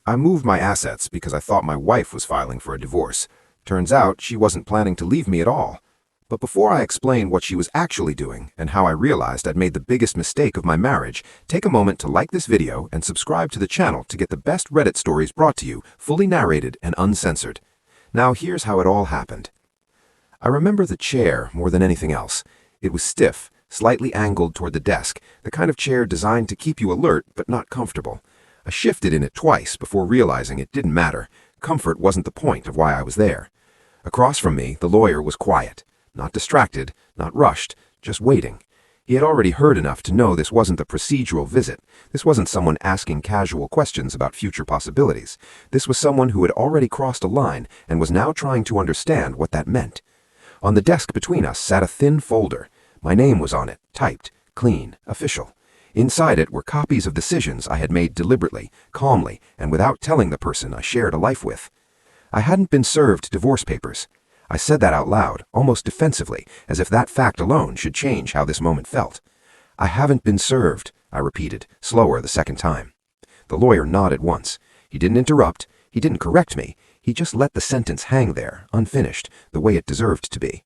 I moved my assets because I thought my wife was filing for a divorce. Turns out she wasn't planning to leave me at all. But before I explain what she was actually doing and how I realized I'd made the biggest mistake of my marriage, take a moment to like this video and subscribe to the channel to get the best Reddit stories brought to you, fully narrated and uncensored. Now here's how it all happened. I remember the chair more than anything else. It was stiff, slightly angled toward the desk, the kind of chair designed to keep you alert but not comfortable. I shifted in it twice before realizing it didn't matter. Comfort wasn't the point of why I was there. Across from me, the lawyer was quiet. Not distracted, not rushed, just waiting. He had already heard enough to know this wasn't a procedural visit. This wasn't someone asking casual questions about future possibilities. This was someone who had already crossed a line and was now trying to understand what that meant. On the desk between us sat a thin folder. My name was on it, typed, clean, official. Inside it were copies of decisions I had made deliberately, calmly, and without telling the person I shared a life with. I hadn't been served divorce papers. I said that out loud, almost defensively, as if that fact alone should change how this moment felt. I haven't been served, I repeated, slower the second time. The lawyer nodded once. He didn't interrupt, he didn't correct me, he just let the sentence hang there, unfinished, the way it deserved to be.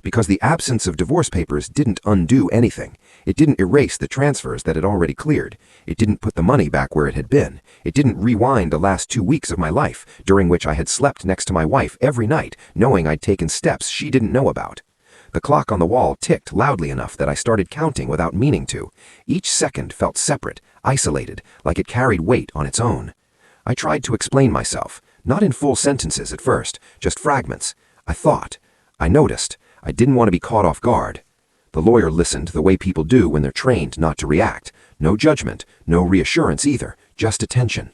Because the absence of divorce papers didn't undo anything. It didn't erase the transfers that had already cleared. It didn't put the money back where it had been. It didn't rewind the last 2 weeks of my life, during which I had slept next to my wife every night, knowing I'd taken steps she didn't know about. The clock on the wall ticked loudly enough that I started counting without meaning to. Each second felt separate, isolated, like it carried weight on its own. I tried to explain myself, not in full sentences at first, just fragments. I thought. I noticed. I didn't want to be caught off guard. The lawyer listened the way people do when they're trained not to react. No judgment, no reassurance either, just attention.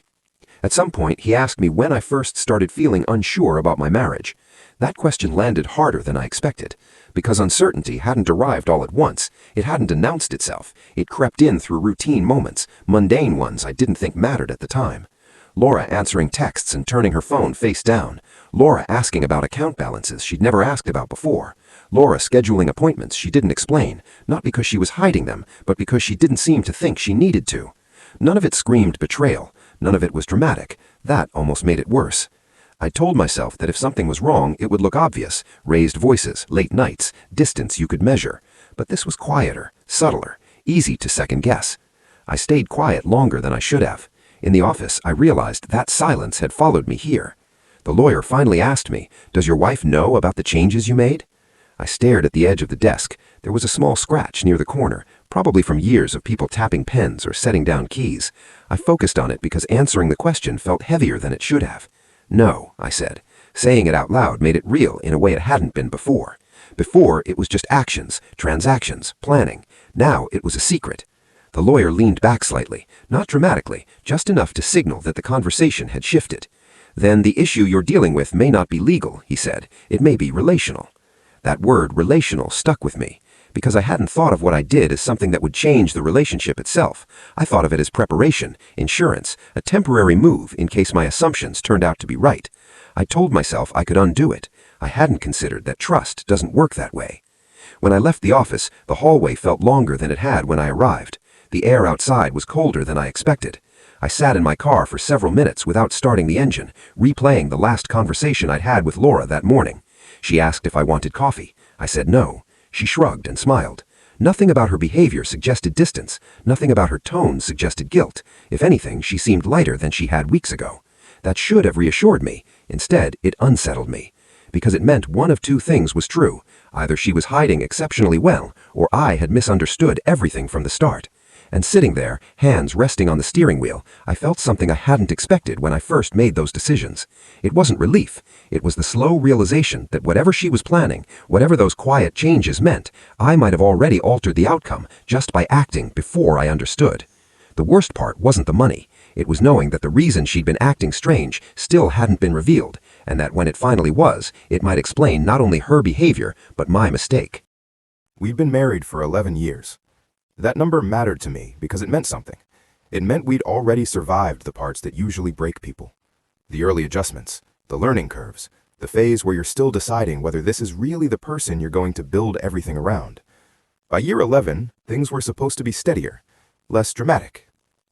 At some point, he asked me when I first started feeling unsure about my marriage. That question landed harder than I expected, because uncertainty hadn't arrived all at once. It hadn't announced itself. It crept in through routine moments, mundane ones I didn't think mattered at the time. Laura answering texts and turning her phone face down. Laura asking about account balances she'd never asked about before. Laura scheduling appointments she didn't explain, not because she was hiding them, but because she didn't seem to think she needed to. None of it screamed betrayal. None of it was dramatic. That almost made it worse. I told myself that if something was wrong, it would look obvious. Raised voices, late nights, distance you could measure. But this was quieter, subtler, easy to second guess. I stayed quiet longer than I should have. In the office, I realized that silence had followed me here. The lawyer finally asked me, "Does your wife know about the changes you made?" I stared at the edge of the desk. There was a small scratch near the corner, probably from years of people tapping pens or setting down keys. I focused on it because answering the question felt heavier than it should have. "No," I said. Saying it out loud made it real in a way it hadn't been before. Before, it was just actions, transactions, planning. Now it was a secret. The lawyer leaned back slightly, not dramatically, just enough to signal that the conversation had shifted. "Then the issue you're dealing with may not be legal," he said. "It may be relational." That word, relational, stuck with me, because I hadn't thought of what I did as something that would change the relationship itself. I thought of it as preparation, insurance, a temporary move in case my assumptions turned out to be right. I told myself I could undo it. I hadn't considered that trust doesn't work that way. When I left the office, the hallway felt longer than it had when I arrived. The air outside was colder than I expected. I sat in my car for several minutes without starting the engine, replaying the last conversation I'd had with Laura that morning. She asked if I wanted coffee. I said no. She shrugged and smiled. Nothing about her behavior suggested distance. Nothing about her tone suggested guilt. If anything, she seemed lighter than she had weeks ago. That should have reassured me. Instead, it unsettled me. Because it meant one of two things was true. Either she was hiding exceptionally well, or I had misunderstood everything from the start. And sitting there, hands resting on the steering wheel, I felt something I hadn't expected when I first made those decisions. It wasn't relief. It was the slow realization that whatever she was planning, whatever those quiet changes meant, I might have already altered the outcome just by acting before I understood. The worst part wasn't the money. It was knowing that the reason she'd been acting strange still hadn't been revealed, and that when it finally was, it might explain not only her behavior, but my mistake. We'd been married for 11 years. That number mattered to me because it meant something. It meant we'd already survived the parts that usually break people. The early adjustments, the learning curves, the phase where you're still deciding whether this is really the person you're going to build everything around. By year 11, things were supposed to be steadier, less dramatic,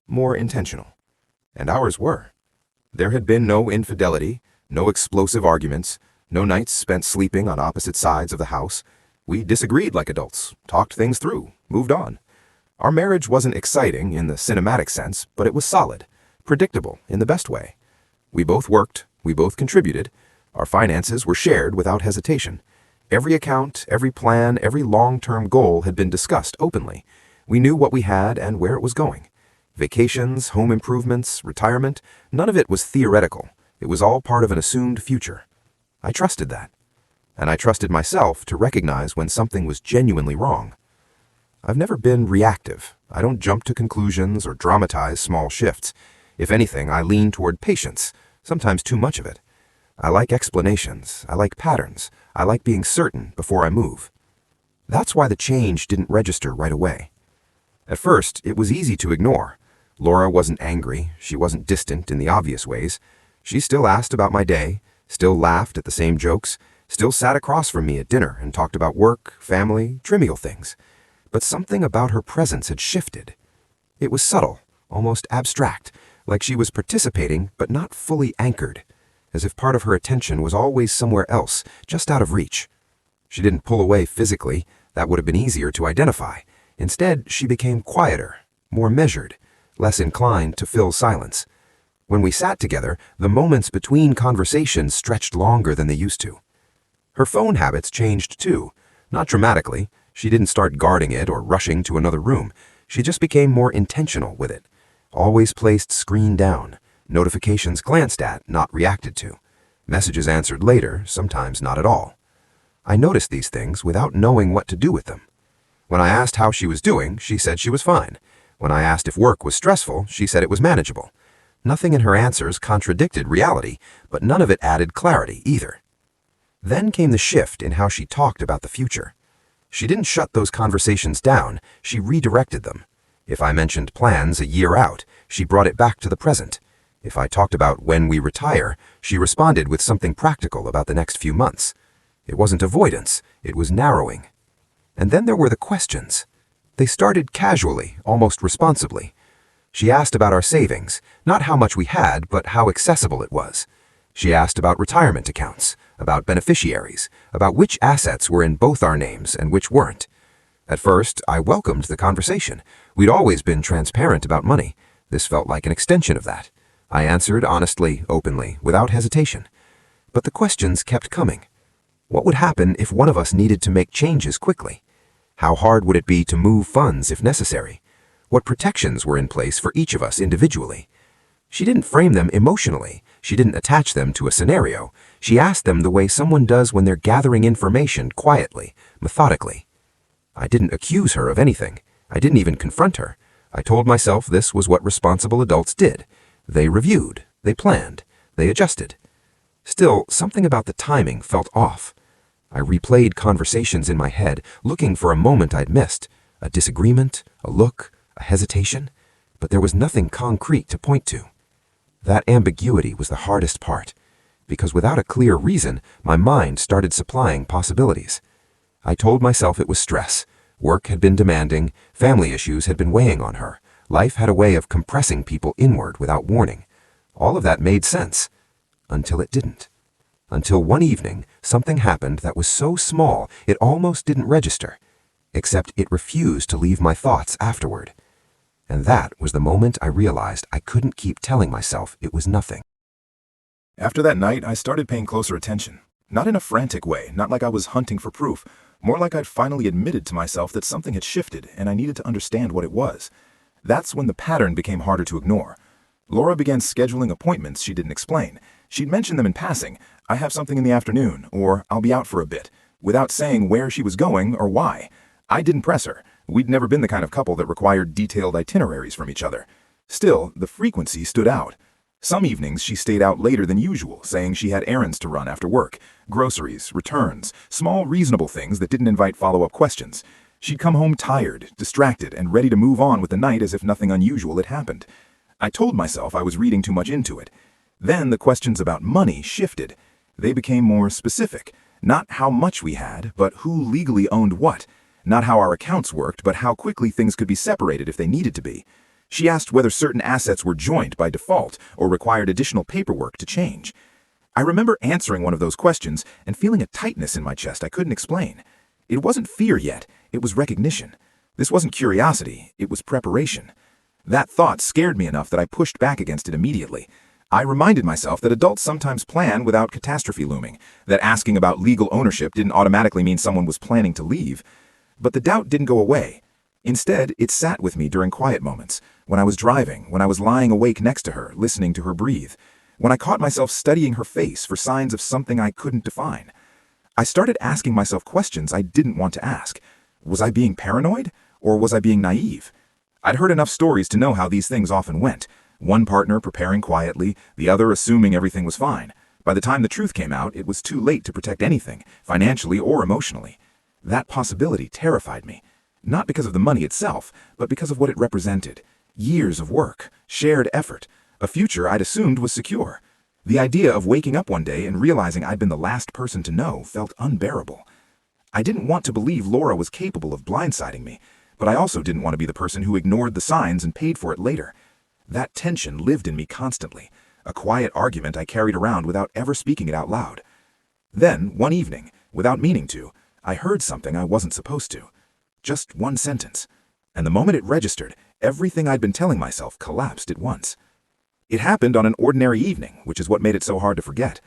more intentional. And ours were. There had been no infidelity, no explosive arguments, no nights spent sleeping on opposite sides of the house. We disagreed like adults, talked things through, moved on. Our marriage wasn't exciting in the cinematic sense, but it was solid, predictable in the best way. We both worked, we both contributed. Our finances were shared without hesitation. Every account, every plan, every long-term goal had been discussed openly. We knew what we had and where it was going. Vacations, home improvements, retirement, none of it was theoretical. It was all part of an assumed future. I trusted that. And I trusted myself to recognize when something was genuinely wrong. I've never been reactive. I don't jump to conclusions or dramatize small shifts. If anything, I lean toward patience, sometimes too much of it. I like explanations. I like patterns. I like being certain before I move. That's why the change didn't register right away. At first, it was easy to ignore. Laura wasn't angry. She wasn't distant in the obvious ways. She still asked about my day, still laughed at the same jokes, still sat across from me at dinner and talked about work, family, trivial things. But something about her presence had shifted. It was subtle, almost abstract, like she was participating but not fully anchored, as if part of her attention was always somewhere else, just out of reach. She didn't pull away physically. That would have been easier to identify. Instead, she became quieter, more measured, less inclined to fill silence. When we sat together, the moments between conversations stretched longer than they used to. Her phone habits changed too. Not dramatically. She didn't start guarding it or rushing to another room. She just became more intentional with it. Always placed screen down. Notifications glanced at, not reacted to. Messages answered later, sometimes not at all. I noticed these things without knowing what to do with them. When I asked how she was doing, she said she was fine. When I asked if work was stressful, she said it was manageable. Nothing in her answers contradicted reality, but none of it added clarity either. Then came the shift in how she talked about the future. She didn't shut those conversations down, she redirected them. If I mentioned plans a year out, she brought it back to the present. If I talked about when we retire, she responded with something practical about the next few months. It wasn't avoidance, it was narrowing. And then there were the questions. They started casually, almost responsibly. She asked about our savings, not how much we had, but how accessible it was. She asked about retirement accounts, about beneficiaries, about which assets were in both our names and which weren't. At first, I welcomed the conversation. We'd always been transparent about money. This felt like an extension of that. I answered honestly, openly, without hesitation. But the questions kept coming. What would happen if one of us needed to make changes quickly? How hard would it be to move funds if necessary? What protections were in place for each of us individually? She didn't frame them emotionally. She didn't attach them to a scenario. She asked them the way someone does when they're gathering information quietly, methodically. I didn't accuse her of anything. I didn't even confront her. I told myself this was what responsible adults did. They reviewed, they planned, they adjusted. Still, something about the timing felt off. I replayed conversations in my head, looking for a moment I'd missed, a disagreement, a look, a hesitation, but there was nothing concrete to point to. That ambiguity was the hardest part, because without a clear reason, my mind started supplying possibilities. I told myself it was stress. Work had been demanding, family issues had been weighing on her. Life had a way of compressing people inward without warning. All of that made sense, until it didn't. Until one evening, something happened that was so small it almost didn't register, except it refused to leave my thoughts afterward. And that was the moment I realized I couldn't keep telling myself it was nothing. After that night, I started paying closer attention. Not in a frantic way, not like I was hunting for proof, more like I'd finally admitted to myself that something had shifted and I needed to understand what it was. That's when the pattern became harder to ignore. Laura began scheduling appointments she didn't explain. She'd mention them in passing, "I have something in the afternoon," or "I'll be out for a bit," without saying where she was going or why. I didn't press her. We'd never been the kind of couple that required detailed itineraries from each other. Still, the frequency stood out. Some evenings she stayed out later than usual, saying she had errands to run after work, groceries, returns, small reasonable things that didn't invite follow-up questions. She'd come home tired, distracted, and ready to move on with the night as if nothing unusual had happened. I told myself I was reading too much into it. Then the questions about money shifted. They became more specific. Not how much we had, but who legally owned what. Not how our accounts worked, but how quickly things could be separated if they needed to be. She asked whether certain assets were joint by default or required additional paperwork to change. I remember answering one of those questions and feeling a tightness in my chest I couldn't explain. It wasn't fear yet, it was recognition. This wasn't curiosity, it was preparation. That thought scared me enough that I pushed back against it immediately. I reminded myself that adults sometimes plan without catastrophe looming, that asking about legal ownership didn't automatically mean someone was planning to leave. But the doubt didn't go away. Instead, it sat with me during quiet moments, when I was driving, when I was lying awake next to her, listening to her breathe, when I caught myself studying her face for signs of something I couldn't define. I started asking myself questions I didn't want to ask. Was I being paranoid, or was I being naive? I'd heard enough stories to know how these things often went. One partner preparing quietly, the other assuming everything was fine. By the time the truth came out, it was too late to protect anything, financially or emotionally. That possibility terrified me, not because of the money itself, but because of what it represented. Years of work, shared effort, a future I'd assumed was secure. The idea of waking up one day and realizing I'd been the last person to know felt unbearable. I didn't want to believe Laura was capable of blindsiding me, but I also didn't want to be the person who ignored the signs and paid for it later. That tension lived in me constantly, a quiet argument I carried around without ever speaking it out loud. Then, one evening, without meaning to, I heard something I wasn't supposed to. Just one sentence. And the moment it registered, everything I'd been telling myself collapsed at once. It happened on an ordinary evening, which is what made it so hard to forget.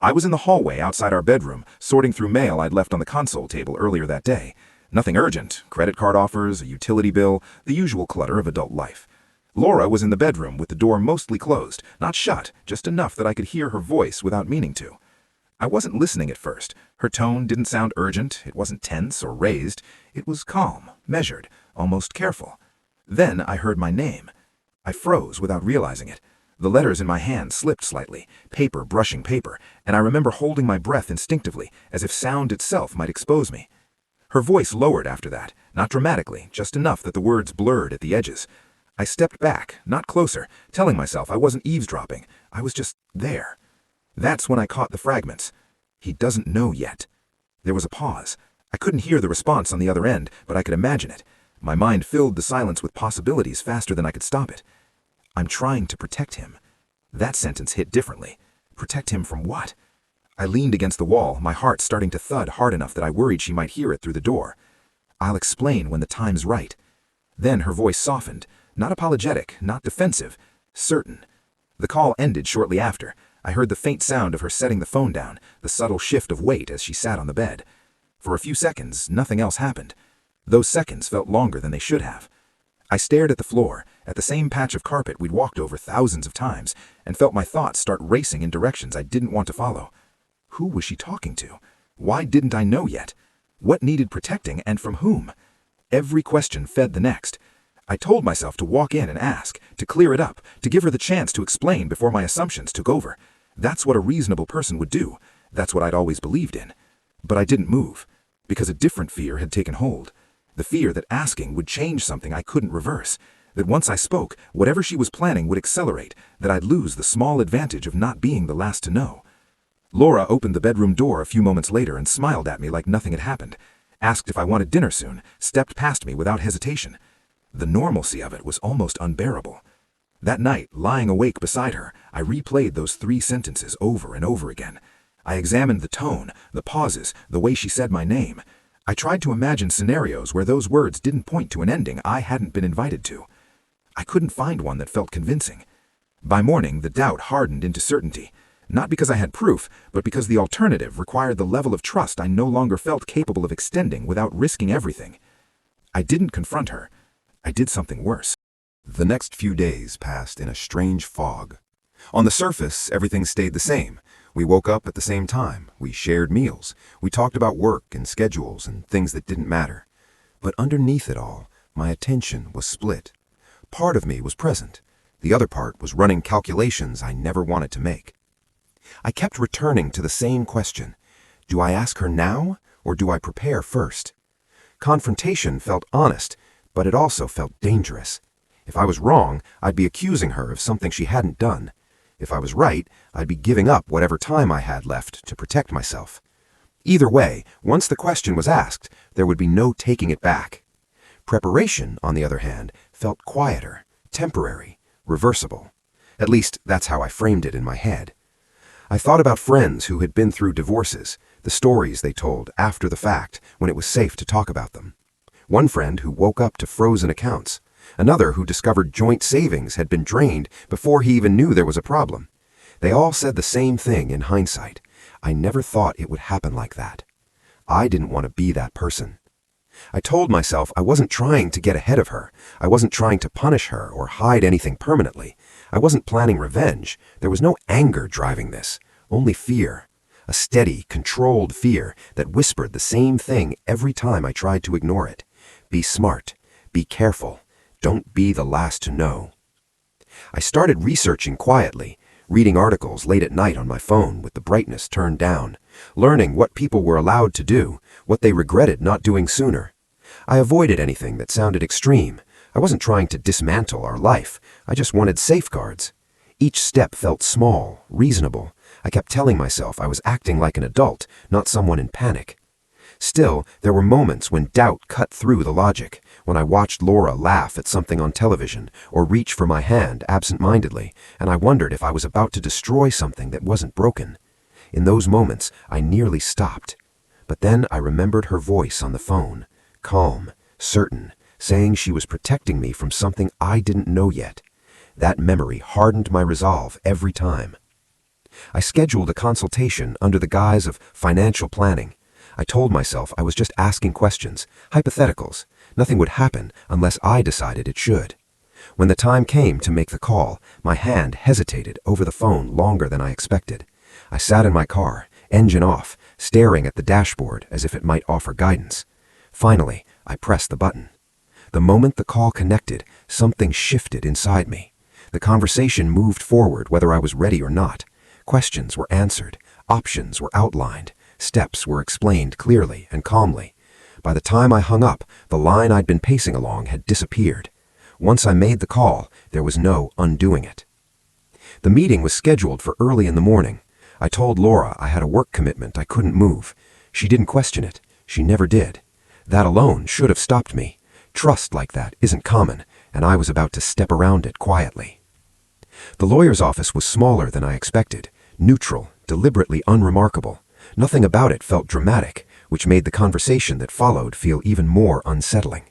I was in the hallway outside our bedroom, sorting through mail I'd left on the console table earlier that day. Nothing urgent, credit card offers, a utility bill, the usual clutter of adult life. Laura was in the bedroom with the door mostly closed, not shut, just enough that I could hear her voice without meaning to. I wasn't listening at first. Her tone didn't sound urgent, it wasn't tense or raised. It was calm, measured, almost careful. Then I heard my name. I froze without realizing it. The letters in my hand slipped slightly, paper brushing paper, and I remember holding my breath instinctively, as if sound itself might expose me. Her voice lowered after that, not dramatically, just enough that the words blurred at the edges. I stepped back, not closer, telling myself I wasn't eavesdropping. I was just there. That's when I caught the fragments. He doesn't know yet. There was a pause. I couldn't hear the response on the other end, but I could imagine it. My mind filled the silence with possibilities faster than I could stop it. I'm trying to protect him. That sentence hit differently. Protect him from what? I leaned against the wall, my heart starting to thud hard enough that I worried she might hear it through the door. I'll explain when the time's right. Then her voice softened, not apologetic, not defensive, certain. The call ended shortly after. I heard the faint sound of her setting the phone down, the subtle shift of weight as she sat on the bed. For a few seconds, nothing else happened. Those seconds felt longer than they should have. I stared at the floor, at the same patch of carpet we'd walked over thousands of times, and felt my thoughts start racing in directions I didn't want to follow. Who was she talking to? Why didn't I know yet? What needed protecting and from whom? Every question fed the next. I told myself to walk in and ask, to clear it up, to give her the chance to explain before my assumptions took over. That's what a reasonable person would do. That's what I'd always believed in. But I didn't move, because a different fear had taken hold. The fear that asking would change something I couldn't reverse. That once I spoke, whatever she was planning would accelerate, that I'd lose the small advantage of not being the last to know. Laura opened the bedroom door a few moments later and smiled at me like nothing had happened. Asked if I wanted dinner soon, stepped past me without hesitation. The normalcy of it was almost unbearable. That night, lying awake beside her, I replayed those 3 sentences over and over again. I examined the tone, the pauses, the way she said my name. I tried to imagine scenarios where those words didn't point to an ending I hadn't been invited to. I couldn't find one that felt convincing. By morning, the doubt hardened into certainty, not because I had proof, but because the alternative required the level of trust I no longer felt capable of extending without risking everything. I didn't confront her. I did something worse. The next few days passed in a strange fog. On the surface, everything stayed the same. We woke up at the same time. We shared meals. We talked about work and schedules and things that didn't matter. But underneath it all, my attention was split. Part of me was present. The other part was running calculations I never wanted to make. I kept returning to the same question. Do I ask her now, or do I prepare first? Confrontation felt honest, but it also felt dangerous. If I was wrong, I'd be accusing her of something she hadn't done. If I was right, I'd be giving up whatever time I had left to protect myself. Either way, once the question was asked, there would be no taking it back. Preparation, on the other hand, felt quieter, temporary, reversible. At least, that's how I framed it in my head. I thought about friends who had been through divorces, the stories they told after the fact when it was safe to talk about them. One friend who woke up to frozen accounts. Another who discovered joint savings had been drained before he even knew there was a problem. They all said the same thing in hindsight. I never thought it would happen like that. I didn't want to be that person. I told myself I wasn't trying to get ahead of her. I wasn't trying to punish her or hide anything permanently. I wasn't planning revenge. There was no anger driving this, only fear. A steady, controlled fear that whispered the same thing every time I tried to ignore it. Be smart. Be careful. Don't be the last to know. I started researching quietly, reading articles late at night on my phone with the brightness turned down, learning what people were allowed to do, what they regretted not doing sooner. I avoided anything that sounded extreme. I wasn't trying to dismantle our life. I just wanted safeguards. Each step felt small, reasonable. I kept telling myself I was acting like an adult, not someone in panic. Still, there were moments when doubt cut through the logic, when I watched Laura laugh at something on television or reach for my hand absent-mindedly, and I wondered if I was about to destroy something that wasn't broken. In those moments, I nearly stopped. But then I remembered her voice on the phone, calm, certain, saying she was protecting me from something I didn't know yet. That memory hardened my resolve every time. I scheduled a consultation under the guise of financial planning. I told myself I was just asking questions, hypotheticals. Nothing would happen unless I decided it should. When the time came to make the call, my hand hesitated over the phone longer than I expected. I sat in my car, engine off, staring at the dashboard as if it might offer guidance. Finally, I pressed the button. The moment the call connected, something shifted inside me. The conversation moved forward whether I was ready or not. Questions were answered, options were outlined, steps were explained clearly and calmly. By the time I hung up, the line I'd been pacing along had disappeared. Once I made the call, there was no undoing it. The meeting was scheduled for early in the morning. I told Laura I had a work commitment I couldn't move. She didn't question it. She never did. That alone should have stopped me. Trust like that isn't common, and I was about to step around it quietly. The lawyer's office was smaller than I expected, neutral, deliberately unremarkable. Nothing about it felt dramatic, which made the conversation that followed feel even more unsettling.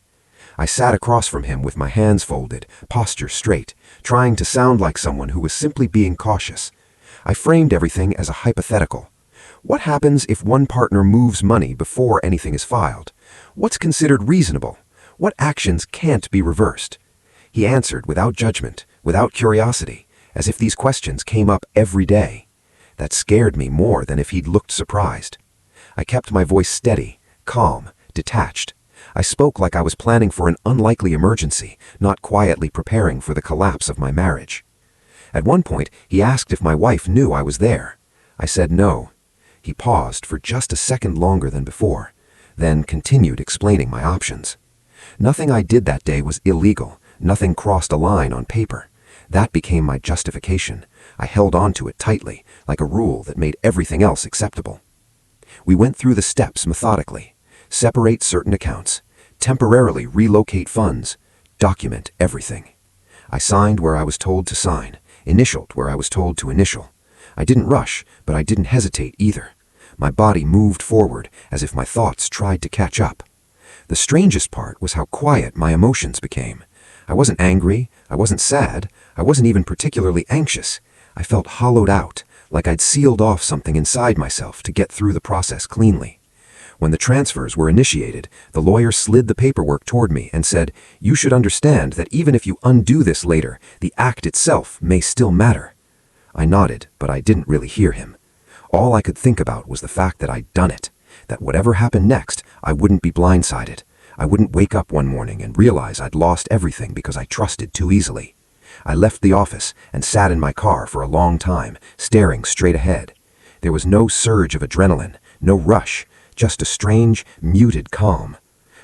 I sat across from him with my hands folded, posture straight, trying to sound like someone who was simply being cautious. I framed everything as a hypothetical. What happens if one partner moves money before anything is filed? What's considered reasonable? What actions can't be reversed? He answered without judgment, without curiosity, as if these questions came up every day. That scared me more than if he'd looked surprised. I kept my voice steady, calm, detached. I spoke like I was planning for an unlikely emergency, not quietly preparing for the collapse of my marriage. At one point, he asked if my wife knew I was there. I said no. He paused for just a second longer than before, then continued explaining my options. Nothing I did that day was illegal. Nothing crossed a line on paper. That became my justification. I held on to it tightly, like a rule that made everything else acceptable. We went through the steps methodically. Separate certain accounts. Temporarily relocate funds. Document everything. I signed where I was told to sign. Initialed where I was told to initial. I didn't rush, but I didn't hesitate either. My body moved forward as if my thoughts tried to catch up. The strangest part was how quiet my emotions became. I wasn't angry, I wasn't sad, I wasn't even particularly anxious. I felt hollowed out, like I'd sealed off something inside myself to get through the process cleanly. When the transfers were initiated, the lawyer slid the paperwork toward me and said, "You should understand that even if you undo this later, the act itself may still matter." I nodded, but I didn't really hear him. All I could think about was the fact that I'd done it, that whatever happened next, I wouldn't be blindsided. I wouldn't wake up one morning and realize I'd lost everything because I trusted too easily. I left the office and sat in my car for a long time, staring straight ahead. There was no surge of adrenaline, no rush, just a strange, muted calm.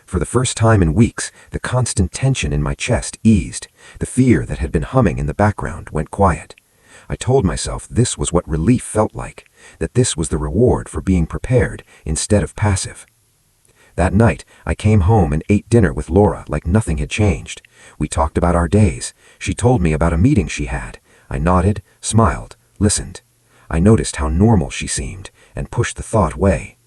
For the first time in weeks, the constant tension in my chest eased. The fear that had been humming in the background went quiet. I told myself this was what relief felt like, that this was the reward for being prepared instead of passive. That night, I came home and ate dinner with Laura like nothing had changed. We talked about our days. She told me about a meeting she had. I nodded, smiled, listened. I noticed how normal she seemed and pushed the thought away.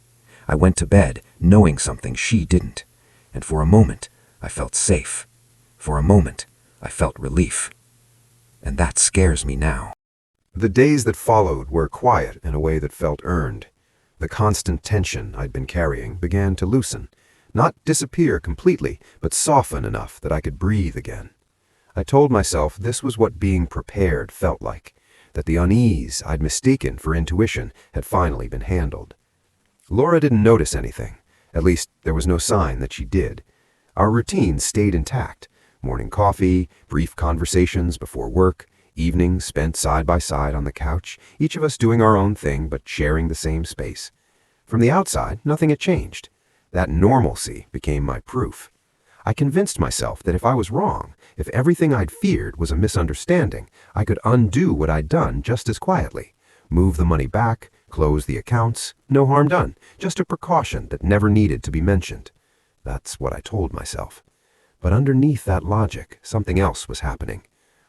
I went to bed knowing something she didn't. And for a moment, I felt safe. For a moment, I felt relief. And that scares me now. The days that followed were quiet in a way that felt earned. The constant tension I'd been carrying began to loosen, not disappear completely, but soften enough that I could breathe again. I told myself this was what being prepared felt like, that the unease I'd mistaken for intuition had finally been handled. Laura didn't notice anything. At least, there was no sign that she did. Our routines stayed intact. Morning coffee, brief conversations before work, evenings spent side by side on the couch, each of us doing our own thing but sharing the same space. From the outside, nothing had changed. That normalcy became my proof. I convinced myself that if I was wrong, if everything I'd feared was a misunderstanding, I could undo what I'd done just as quietly. Move the money back, close the accounts, no harm done, just a precaution that never needed to be mentioned. That's what I told myself. But underneath that logic, something else was happening.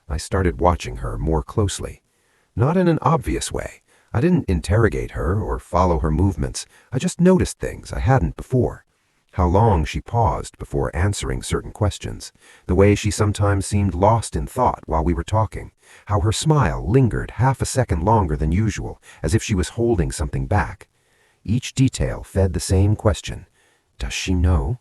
I started watching her more closely. Not in an obvious way. I didn't interrogate her or follow her movements. I just noticed things I hadn't before. How long she paused before answering certain questions. The way she sometimes seemed lost in thought while we were talking. How her smile lingered half a second longer than usual, as if she was holding something back. Each detail fed the same question. Does she know?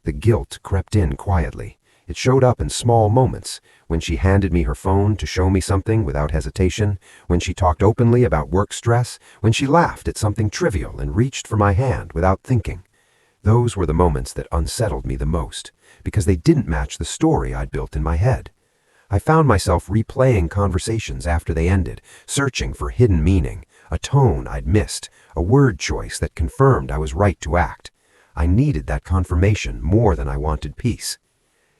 The guilt crept in quietly. It showed up in small moments, when she handed me her phone to show me something without hesitation, when she talked openly about work stress, when she laughed at something trivial and reached for my hand without thinking. Those were the moments that unsettled me the most, because they didn't match the story I'd built in my head. I found myself replaying conversations after they ended, searching for hidden meaning, a tone I'd missed, a word choice that confirmed I was right to act. I needed that confirmation more than I wanted peace.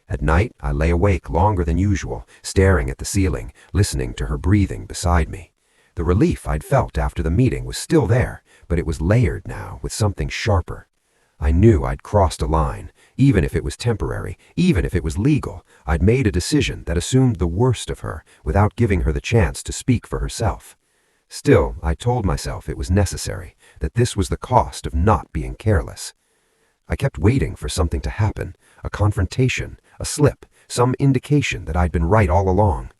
At night, I lay awake longer than usual, staring at the ceiling, listening to her breathing beside me. The relief I'd felt after the meeting was still there, but it was layered now with something sharper. I knew I'd crossed a line, even if it was temporary, even if it was legal. I'd made a decision that assumed the worst of her without giving her the chance to speak for herself. Still, I told myself it was necessary, that this was the cost of not being careless. I kept waiting for something to happen, a confrontation, a slip, some indication that I'd been right all along.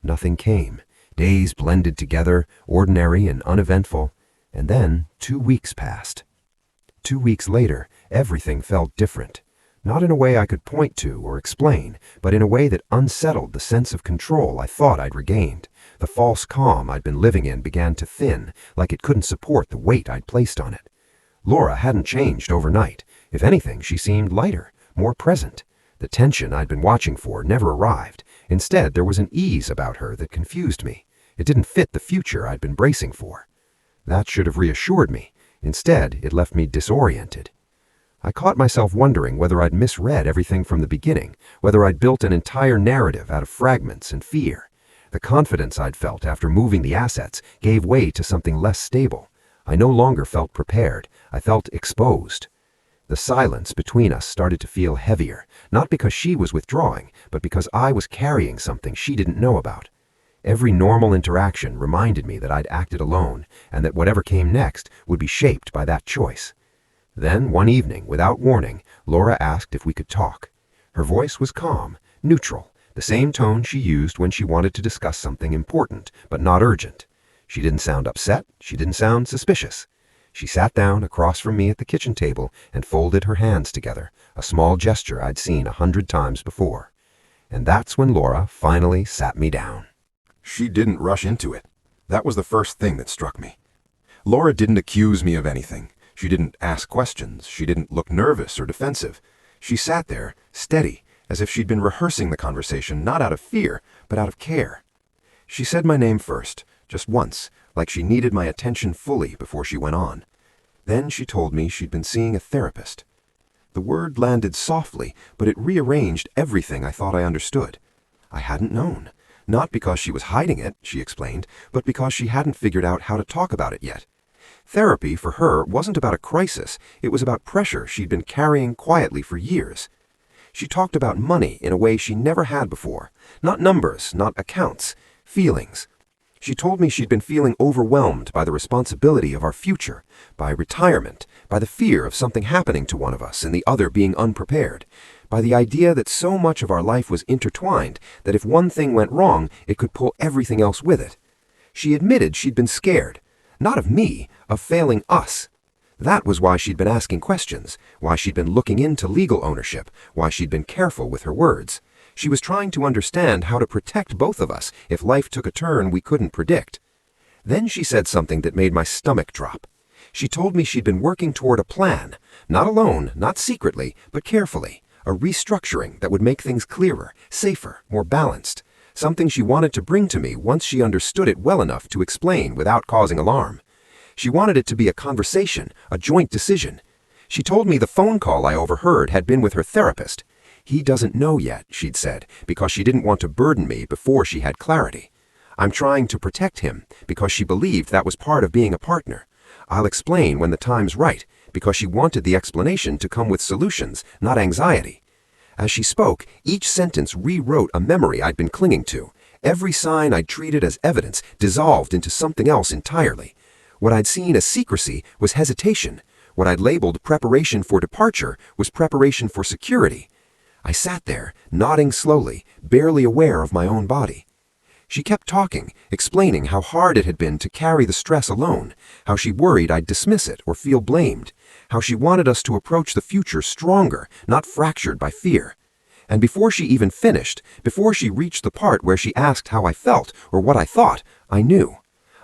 Nothing came. Days blended together, ordinary and uneventful, and then 2 weeks passed. 2 weeks later, everything felt different. Not in a way I could point to or explain, but in a way that unsettled the sense of control I thought I'd regained. The false calm I'd been living in began to thin, like it couldn't support the weight I'd placed on it. Laura hadn't changed overnight. If anything, she seemed lighter, more present. The tension I'd been watching for never arrived. Instead, there was an ease about her that confused me. It didn't fit the future I'd been bracing for. That should have reassured me. Instead, it left me disoriented. I caught myself wondering whether I'd misread everything from the beginning, whether I'd built an entire narrative out of fragments and fear. The confidence I'd felt after moving the assets gave way to something less stable. I no longer felt prepared. I felt exposed. The silence between us started to feel heavier, not because she was withdrawing, but because I was carrying something she didn't know about. Every normal interaction reminded me that I'd acted alone, and that whatever came next would be shaped by that choice. Then, one evening, without warning, Laura asked if we could talk. Her voice was calm, neutral, the same tone she used when she wanted to discuss something important, but not urgent. She didn't sound upset, she didn't sound suspicious. She sat down across from me at the kitchen table and folded her hands together, a small gesture I'd seen 100 times before. And that's when Laura finally sat me down. She didn't rush into it. That was the first thing that struck me. Laura didn't accuse me of anything. She didn't ask questions. She didn't look nervous or defensive. She sat there, steady, as if she'd been rehearsing the conversation not out of fear, but out of care. She said my name first, just once, like she needed my attention fully before she went on. Then she told me she'd been seeing a therapist. The word landed softly, but it rearranged everything I thought I understood. I hadn't known. Not because she was hiding it, she explained, but because she hadn't figured out how to talk about it yet. Therapy, for her, wasn't about a crisis. It was about pressure she'd been carrying quietly for years. She talked about money in a way she never had before. Not numbers, not accounts, feelings. She told me she'd been feeling overwhelmed by the responsibility of our future, by retirement, by the fear of something happening to one of us and the other being unprepared, by the idea that so much of our life was intertwined that if one thing went wrong, it could pull everything else with it. She admitted she'd been scared, not of me, of failing us. That was why she'd been asking questions, why she'd been looking into legal ownership, why she'd been careful with her words. She was trying to understand how to protect both of us if life took a turn we couldn't predict. Then she said something that made my stomach drop. She told me she'd been working toward a plan, not alone, not secretly, but carefully, a restructuring that would make things clearer, safer, more balanced, something she wanted to bring to me once she understood it well enough to explain without causing alarm. She wanted it to be a conversation, a joint decision. She told me the phone call I overheard had been with her therapist. He doesn't know yet, she'd said, because she didn't want to burden me before she had clarity. I'm trying to protect him because she believed that was part of being a partner. I'll explain when the time's right, because she wanted the explanation to come with solutions, not anxiety. As she spoke, each sentence rewrote a memory I'd been clinging to. Every sign I'd treated as evidence dissolved into something else entirely. What I'd seen as secrecy was hesitation. What I'd labeled preparation for departure was preparation for security. I sat there, nodding slowly, barely aware of my own body. She kept talking, explaining how hard it had been to carry the stress alone, how she worried I'd dismiss it or feel blamed, how she wanted us to approach the future stronger, not fractured by fear. And before she even finished, before she reached the part where she asked how I felt or what I thought, I knew.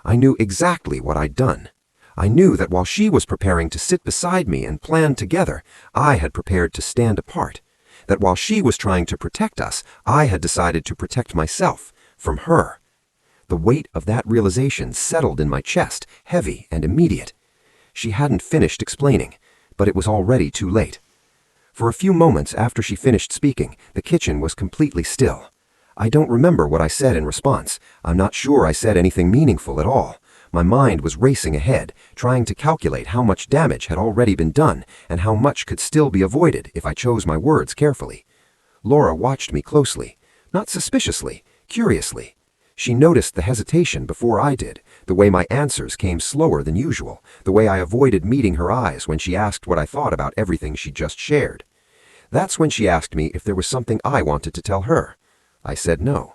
I knew exactly what I'd done. I knew that while she was preparing to sit beside me and plan together, I had prepared to stand apart. That while she was trying to protect us, I had decided to protect myself from her. The weight of that realization settled in my chest, heavy and immediate. She hadn't finished explaining, but it was already too late. For a few moments after she finished speaking, the kitchen was completely still. I don't remember what I said in response. I'm not sure I said anything meaningful at all. My mind was racing ahead, trying to calculate how much damage had already been done and how much could still be avoided if I chose my words carefully. Laura watched me closely, not suspiciously, curiously. She noticed the hesitation before I did, the way my answers came slower than usual, the way I avoided meeting her eyes when she asked what I thought about everything she'd just shared. That's when she asked me if there was something I wanted to tell her. I said no.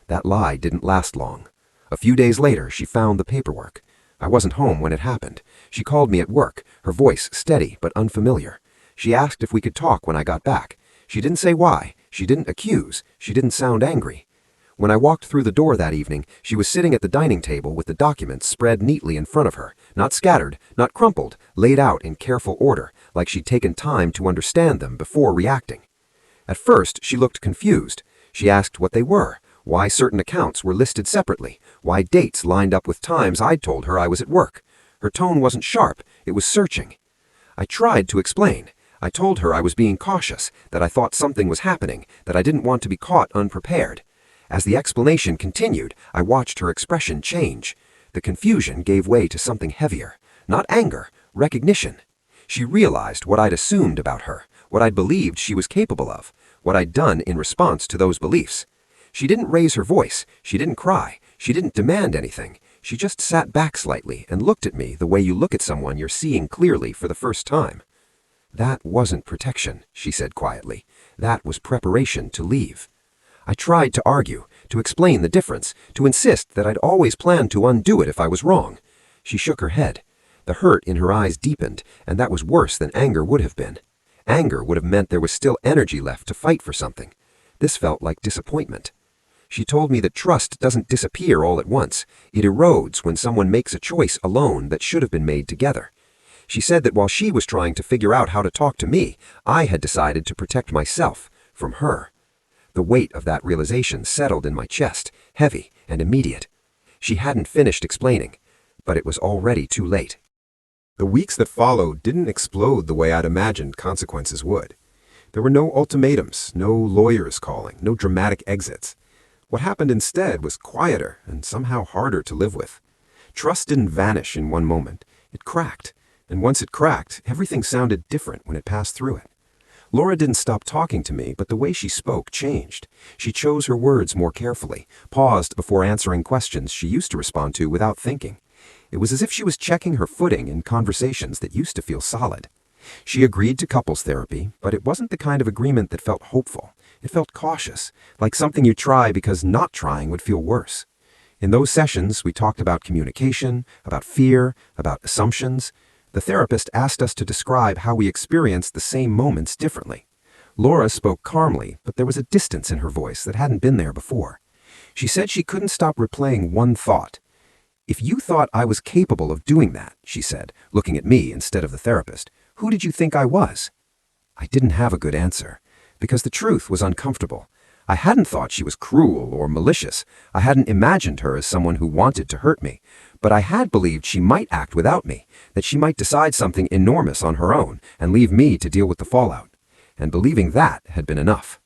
That lie didn't last long. A few days later, she found the paperwork. I wasn't home when it happened. She called me at work, her voice steady but unfamiliar. She asked if we could talk when I got back. She didn't say why. She didn't accuse. She didn't sound angry. When I walked through the door that evening, she was sitting at the dining table with the documents spread neatly in front of her, not scattered, not crumpled, laid out in careful order, like she'd taken time to understand them before reacting. At first, she looked confused. She asked what they were, why certain accounts were listed separately, why dates lined up with times I'd told her I was at work. Her tone wasn't sharp, it was searching. I tried to explain. I told her I was being cautious, that I thought something was happening, that I didn't want to be caught unprepared. As the explanation continued, I watched her expression change. The confusion gave way to something heavier. Not anger, recognition. She realized what I'd assumed about her, what I'd believed she was capable of, what I'd done in response to those beliefs. She didn't raise her voice, she didn't cry, she didn't demand anything. She just sat back slightly and looked at me the way you look at someone you're seeing clearly for the first time. That wasn't protection, she said quietly. That was preparation to leave. I tried to argue, to explain the difference, to insist that I'd always planned to undo it if I was wrong. She shook her head. The hurt in her eyes deepened, and that was worse than anger would have been. Anger would have meant there was still energy left to fight for something. This felt like disappointment. She told me that trust doesn't disappear all at once. It erodes when someone makes a choice alone that should have been made together. She said that while she was trying to figure out how to talk to me, I had decided to protect myself from her. The weight of that realization settled in my chest, heavy and immediate. She hadn't finished explaining, but it was already too late. The weeks that followed didn't explode the way I'd imagined consequences would. There were no ultimatums, no lawyers calling, no dramatic exits. What happened instead was quieter and somehow harder to live with. Trust didn't vanish in one moment. It cracked, and once it cracked, everything sounded different when it passed through it. Laura didn't stop talking to me, but the way she spoke changed. She chose her words more carefully, paused before answering questions she used to respond to without thinking. It was as if she was checking her footing in conversations that used to feel solid. She agreed to couples therapy, but it wasn't the kind of agreement that felt hopeful. It felt cautious, like something you try because not trying would feel worse. In those sessions, we talked about communication, about fear, about assumptions. The therapist asked us to describe how we experienced the same moments differently. Laura spoke calmly, but there was a distance in her voice that hadn't been there before. She said she couldn't stop replaying one thought. "If you thought I was capable of doing that," she said, looking at me instead of the therapist, "who did you think I was?" I didn't have a good answer, because the truth was uncomfortable. I hadn't thought she was cruel or malicious. I hadn't imagined her as someone who wanted to hurt me. But I had believed she might act without me, that she might decide something enormous on her own and leave me to deal with the fallout. And believing that had been enough.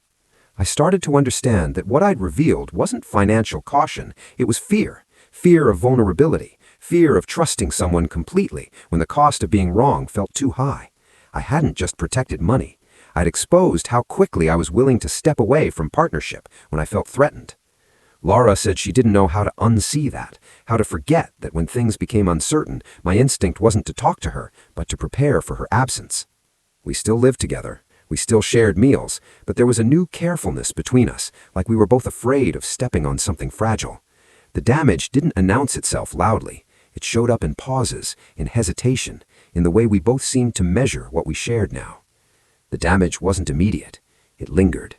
I started to understand that what I'd revealed wasn't financial caution, it was fear. Fear of vulnerability, fear of trusting someone completely when the cost of being wrong felt too high. I hadn't just protected money. I'd exposed how quickly I was willing to step away from partnership when I felt threatened. Laura said she didn't know how to unsee that, how to forget that when things became uncertain, my instinct wasn't to talk to her, but to prepare for her absence. We still lived together. We still shared meals, but there was a new carefulness between us, like we were both afraid of stepping on something fragile. The damage didn't announce itself loudly. It showed up in pauses, in hesitation, in the way we both seemed to measure what we shared now. The damage wasn't immediate. It lingered.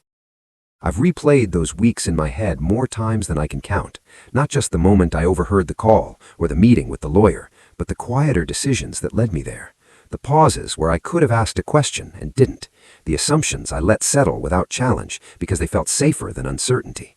I've replayed those weeks in my head more times than I can count, not just the moment I overheard the call or the meeting with the lawyer, but the quieter decisions that led me there, the pauses where I could have asked a question and didn't, the assumptions I let settle without challenge because they felt safer than uncertainty.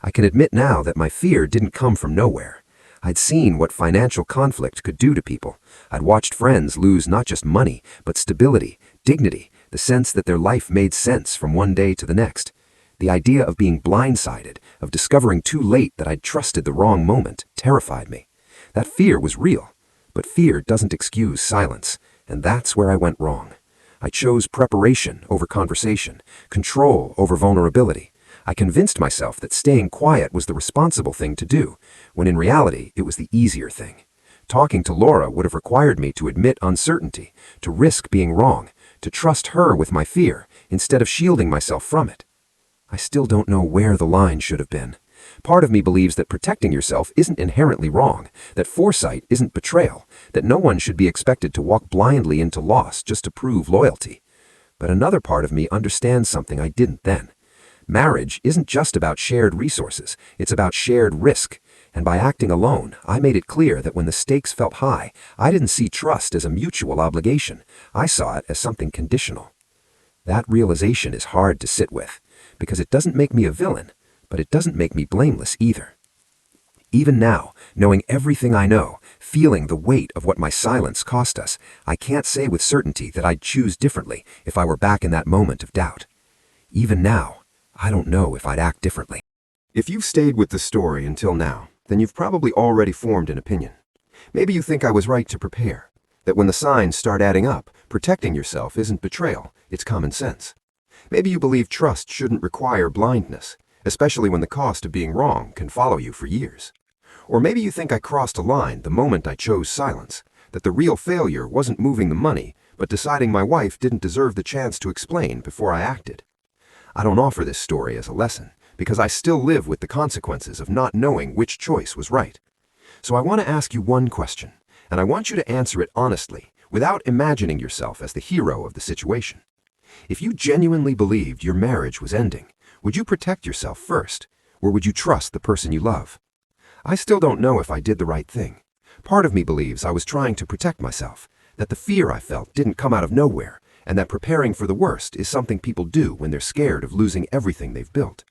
I can admit now that my fear didn't come from nowhere. I'd seen what financial conflict could do to people. I'd watched friends lose not just money, but stability, dignity, the sense that their life made sense from one day to the next. The idea of being blindsided, of discovering too late that I'd trusted the wrong moment, terrified me. That fear was real, but fear doesn't excuse silence, and that's where I went wrong. I chose preparation over conversation, control over vulnerability. I convinced myself that staying quiet was the responsible thing to do, when in reality it was the easier thing. Talking to Laura would have required me to admit uncertainty, to risk being wrong, to trust her with my fear, instead of shielding myself from it. I still don't know where the line should have been. Part of me believes that protecting yourself isn't inherently wrong, that foresight isn't betrayal, that no one should be expected to walk blindly into loss just to prove loyalty. But another part of me understands something I didn't then. Marriage isn't just about shared resources, it's about shared risk. And by acting alone, I made it clear that when the stakes felt high, I didn't see trust as a mutual obligation. I saw it as something conditional. That realization is hard to sit with, because it doesn't make me a villain, but it doesn't make me blameless either. Even now, knowing everything I know, feeling the weight of what my silence cost us, I can't say with certainty that I'd choose differently if I were back in that moment of doubt. Even now, I don't know if I'd act differently. If you've stayed with the story until now, then you've probably already formed an opinion. Maybe you think I was right to prepare, that when the signs start adding up, protecting yourself isn't betrayal, it's common sense. Maybe you believe trust shouldn't require blindness, especially when the cost of being wrong can follow you for years. Or maybe you think I crossed a line the moment I chose silence, that the real failure wasn't moving the money, but deciding my wife didn't deserve the chance to explain before I acted. I don't offer this story as a lesson, because I still live with the consequences of not knowing which choice was right. So I want to ask you one question, and I want you to answer it honestly, without imagining yourself as the hero of the situation. If you genuinely believed your marriage was ending, would you protect yourself first, or would you trust the person you love? I still don't know if I did the right thing. Part of me believes I was trying to protect myself, that the fear I felt didn't come out of nowhere, and that preparing for the worst is something people do when they're scared of losing everything they've built.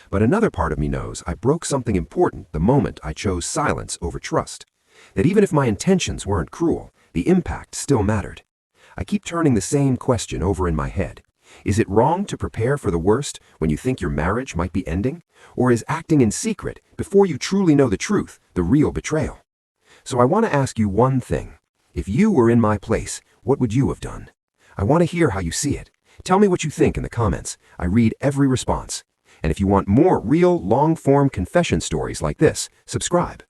But another part of me knows I broke something important the moment I chose silence over trust. That even if my intentions weren't cruel, the impact still mattered. I keep turning the same question over in my head. Is it wrong to prepare for the worst when you think your marriage might be ending? Or is acting in secret before you truly know the truth the real betrayal? So I want to ask you one thing. If you were in my place, what would you have done? I want to hear how you see it. Tell me what you think in the comments. I read every response. And if you want more real, long-form confession stories like this, subscribe.